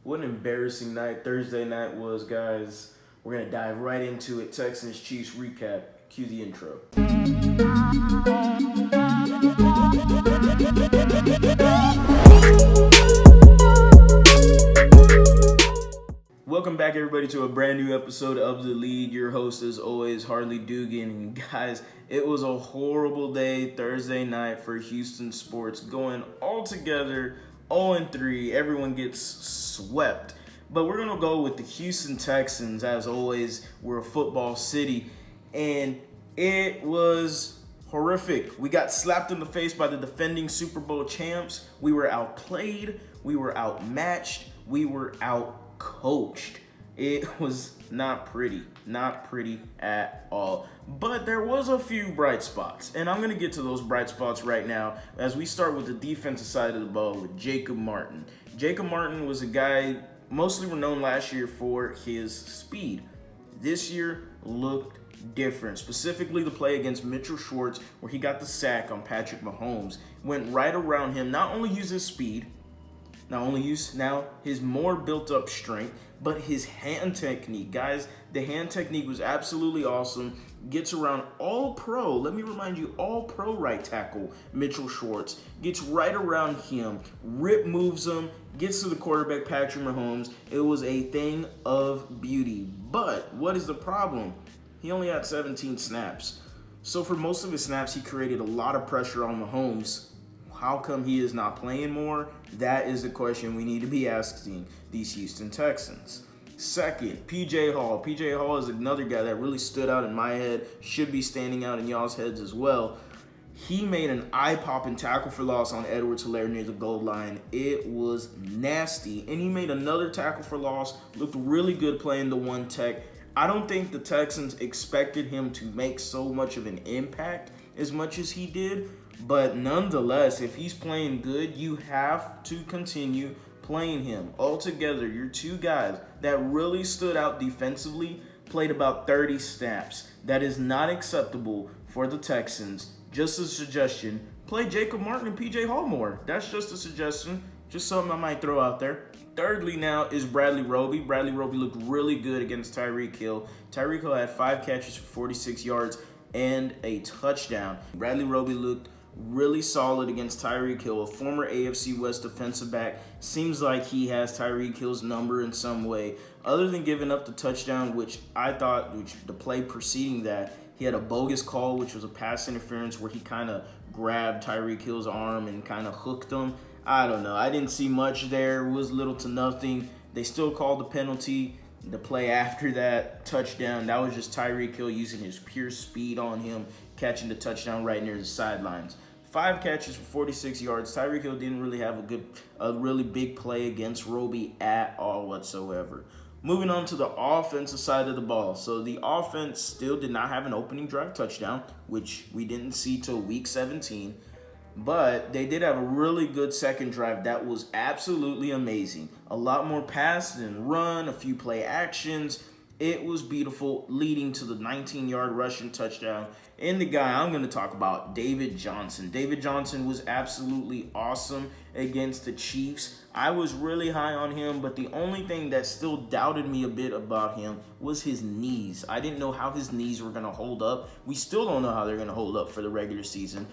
What an embarrassing night Thursday night was, guys. We're going to dive right into it. Texans Chiefs recap. Cue the intro. Welcome back, everybody, to a brand new episode of The Lead. Your host, as always, Harley Dugan. And guys, it was a horrible day Thursday night for Houston sports, going all together 0-3. Everyone gets swept. But we're going to go with the Houston Texans. As always, we're a football city. And it was horrific. We got slapped in the face by the defending Super Bowl champs. We were outplayed. We were outmatched. We were outcoached. It was not pretty at all. But there was a few bright spots, and I'm going to get to those bright spots right now as we start with the defensive side of the ball with Jacob Martin. Jacob Martin was a guy mostly known last year for his speed. This year looked different, specifically the play against Mitchell Schwartz where he got the sack on Patrick Mahomes. Went right around him, not only used his speed, not only used now his more built-up strength, but his hand technique. Guys, the hand technique was absolutely awesome. Gets around all-pro, let me remind you, all-pro right tackle Mitchell Schwartz. Gets right around him, rip moves him, gets to the quarterback Patrick Mahomes. It was a thing of beauty. But what is the problem? He only had 17 snaps. So for most of his snaps, he created a lot of pressure on Mahomes. How come he is not playing more? That is the question we need to be asking these Houston Texans. Second, P.J. Hall. P.J. Hall is another guy that really stood out in my head, should be standing out in y'all's heads as well. He made an eye-popping tackle for loss on Edwards-Helaire near the goal line. It was nasty. And he made another tackle for loss, looked really good playing the one tech. I don't think the Texans expected him to make so much of an impact as much as he did. But nonetheless, if he's playing good, you have to continue playing him. Altogether, your two guys that really stood out defensively played about 30 snaps. That is not acceptable for the Texans. Just a suggestion, play Jacob Martin and P.J. Hall more. That's just a suggestion, just something I might throw out there. Thirdly now is Bradley Roby. Bradley Roby looked really good against Tyreek Hill. Tyreek Hill had 5 catches for 46 yards and a touchdown. Bradley Roby looked really solid against Tyreek Hill, a former AFC West defensive back. Seems like he has Tyreek Hill's number in some way. Other than giving up the touchdown, which I thought, the play preceding that, he had a bogus call, which was a pass interference where he kind of grabbed Tyreek Hill's arm and kind of hooked him. I don't know. I didn't see much there. It was little to nothing. They still called the penalty. The play after that touchdown, that was just Tyreek Hill using his pure speed on him, catching the touchdown right near the sidelines. 5 catches for 46 yards. Tyreek Hill didn't really have a really big play against Roby at all whatsoever. Moving on to the offensive side of the ball. So the offense still did not have an opening drive touchdown, which we didn't see till week 17. But they did have a really good second drive that was absolutely amazing. A lot more pass than run, a few play actions. It was beautiful, leading to the 19-yard rushing touchdown. And the guy I'm going to talk about, David Johnson. David Johnson was absolutely awesome against the Chiefs. I was really high on him, but the only thing that still doubted me a bit about him was his knees. I didn't know how his knees were going to hold up. We still don't know how they're going to hold up for the regular season.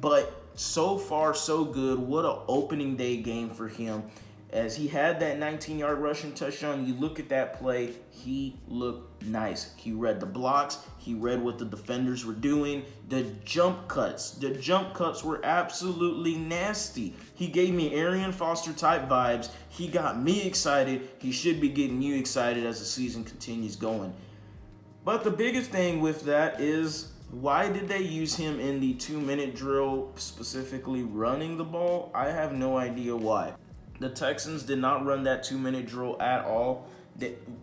But so far, so good. What an opening day game for him. As he had that 19-yard rushing touchdown, you look at that play, he looked nice. He read the blocks. He read what the defenders were doing. The jump cuts were absolutely nasty. He gave me Arian Foster type vibes. He got me excited. He should be getting you excited as the season continues going. But the biggest thing with that is, why did they use him in the 2-minute drill, specifically running the ball? I have no idea why. The Texans did not run that 2-minute drill at all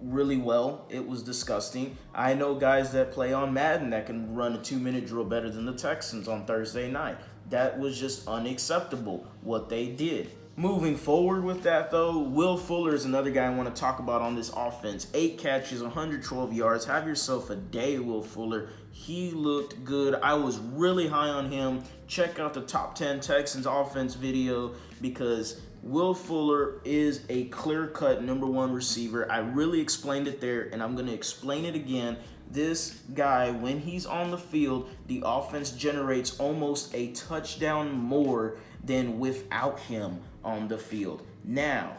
really well. It was disgusting. I know guys that play on Madden that can run a 2-minute drill better than the Texans on Thursday night. That was just unacceptable, what they did. Moving forward with that, though, Will Fuller is another guy I want to talk about on this offense. 8 catches, 112 yards. Have yourself a day, Will Fuller. He looked good. I was really high on him. Check out the Top 10 Texans offense video because Will Fuller is a clear-cut number one receiver. I really explained it there, and I'm going to explain it again. This guy, when he's on the field, the offense generates almost a touchdown more than without him on the field. Now,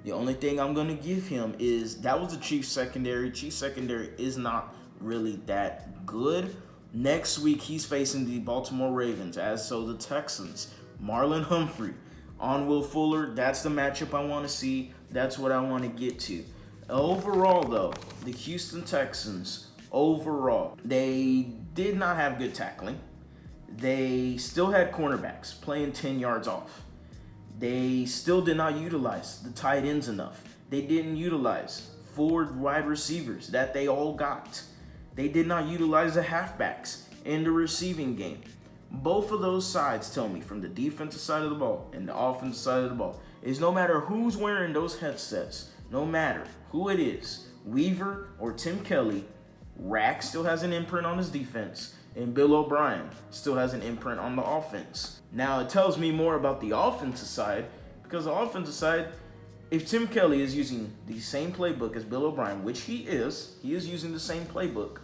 the only thing I'm going to give him is that was the Chiefs secondary. Chiefs secondary is not really that good. Next week, he's facing the Baltimore Ravens, as so the Texans. Marlon Humphrey on Will Fuller, that's the matchup I want to see. That's what I want to get to. Overall, though, the Houston Texans, overall, they did not have good tackling. They still had cornerbacks playing 10 yards off. They still did not utilize the tight ends enough. They didn't utilize 4 wide receivers that they all got. They did not utilize the halfbacks in the receiving game. Both of those sides tell me, from the defensive side of the ball and the offensive side of the ball, is no matter who's wearing those headsets, no matter who it is, Weaver or Tim Kelly, Rack still has an imprint on his defense, and Bill O'Brien still has an imprint on the offense. Now, it tells me more about the offensive side, because the offensive side, if Tim Kelly is using the same playbook as Bill O'Brien, which he is using the same playbook,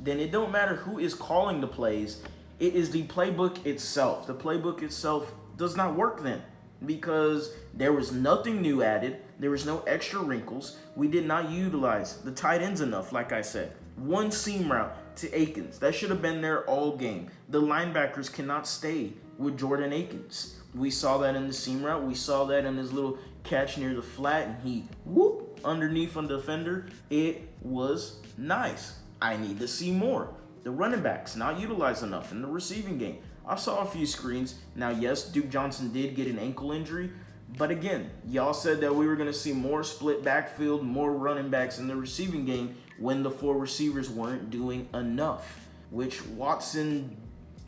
then it don't matter who is calling the plays. It is the playbook itself. The playbook itself does not work then, because there was nothing new added. There was no extra wrinkles. We did not utilize the tight ends enough, like I said. One seam route to Akins. That should have been there all game. The linebackers cannot stay with Jordan Akins. We saw that in the seam route. We saw that in his little catch near the flat, and he whoop underneath on the defender. It was nice. I need to see more. The running backs not utilized enough in the receiving game. I saw a few screens. Now, yes, Duke Johnson did get an ankle injury, but again, y'all said that we were going to see more split backfield, more running backs in the receiving game when the 4 receivers weren't doing enough, which Watson,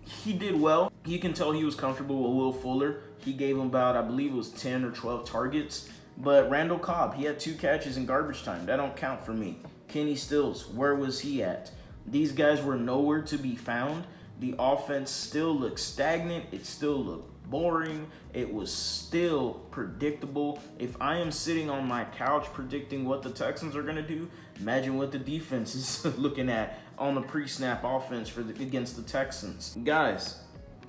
he did well. You can tell he was comfortable with Will Fuller. He gave him about, I believe it was 10 or 12 targets. But Randall Cobb, he had 2 catches in garbage time. That don't count for me. Kenny Stills, where was he at? These guys were nowhere to be found. The offense still looked stagnant. It still looked boring. It was still predictable. If I am sitting on my couch predicting what the Texans are going to do, imagine what the defense is looking at on the pre-snap offense against the Texans. Guys,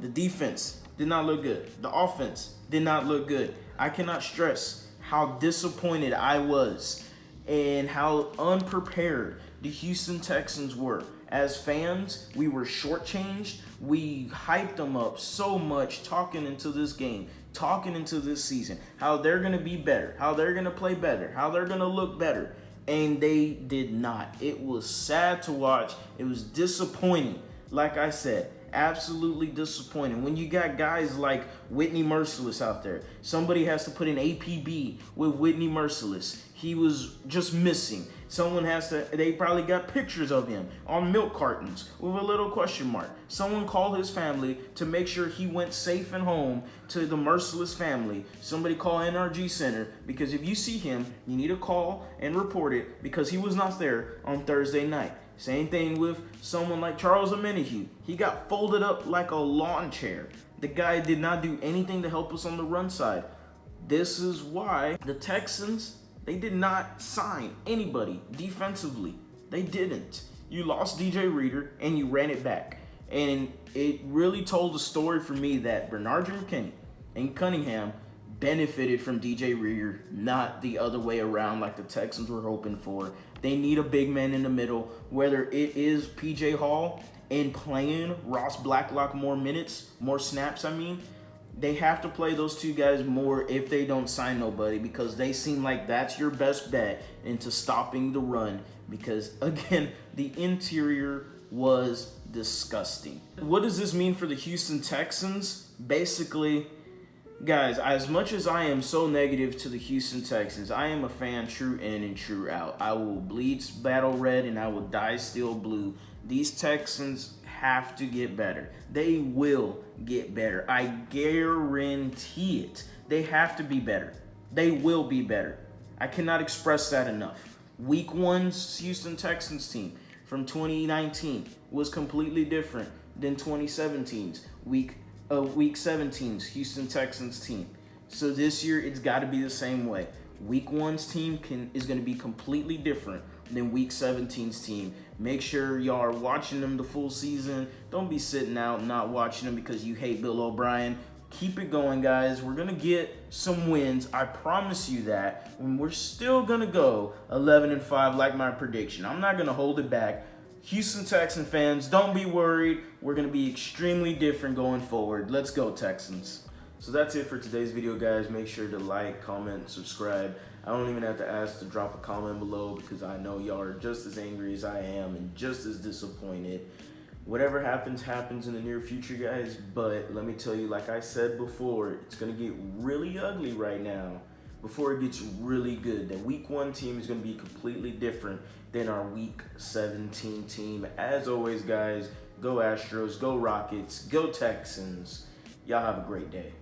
the defense did not look good. The offense did not look good. I cannot stress how disappointed I was and how unprepared the Houston Texans were. As fans, we were shortchanged. We hyped them up so much talking into this game, talking into this season, how they're going to be better, how they're going to play better, how they're going to look better. And they did not. It was sad to watch. It was disappointing. Like I said, absolutely disappointing. When you got guys like Whitney Merciless out there, somebody has to put an APB with Whitney Merciless. He was just missing. Someone has to, they probably got pictures of him on milk cartons with a little question mark. Someone called his family to make sure he went safe and home to the Merciless family. Somebody call NRG Center, because if you see him, you need to call and report it, because he was not there on Thursday night. Same thing with someone like Charles Omenihu. He got folded up like a lawn chair. The guy did not do anything to help us on the run side. This is why the Texans, they did not sign anybody defensively. They didn't. You lost DJ Reader and you ran it back. And it really told a story for me that Bernard McKinney and Cunningham benefited from DJ Reader, not the other way around like the Texans were hoping for. They need a big man in the middle, whether it is PJ Hall and playing Ross Blacklock more minutes, more snaps, they have to play those 2 guys more if they don't sign nobody, because they seem like that's your best bet into stopping the run, because again, the interior was disgusting. What does this mean for the Houston Texans? Basically, guys, as much as I am so negative to the Houston Texans, I am a fan true in and true out. I will bleed battle red and I will die still blue. These Texans have to get better. They will get better. I guarantee it. They have to be better. They will be better. I cannot express that enough. Week 1's Houston Texans team from 2019 was completely different than 2017's Week 17's Houston Texans team. So this year, it's got to be the same way. Week 1's team is going to be completely different than Week 17's team. Make sure y'all are watching them the full season. Don't be sitting out and not watching them because you hate Bill O'Brien. Keep it going, guys. We're going to get some wins. I promise you that. And we're still going to go 11-5 like my prediction. I'm not going to hold it back. Houston Texan fans, don't be worried. We're going to be extremely different going forward. Let's go, Texans. So that's it for today's video, guys. Make sure to like, comment, subscribe. I don't even have to ask to drop a comment below because I know y'all are just as angry as I am and just as disappointed. Whatever happens, happens in the near future, guys. But let me tell you, like I said before, it's going to get really ugly right now before it gets really good. The Week 1 team is going to be completely different than our Week 17 team. As always, guys, go Astros, go Rockets, go Texans. Y'all have a great day.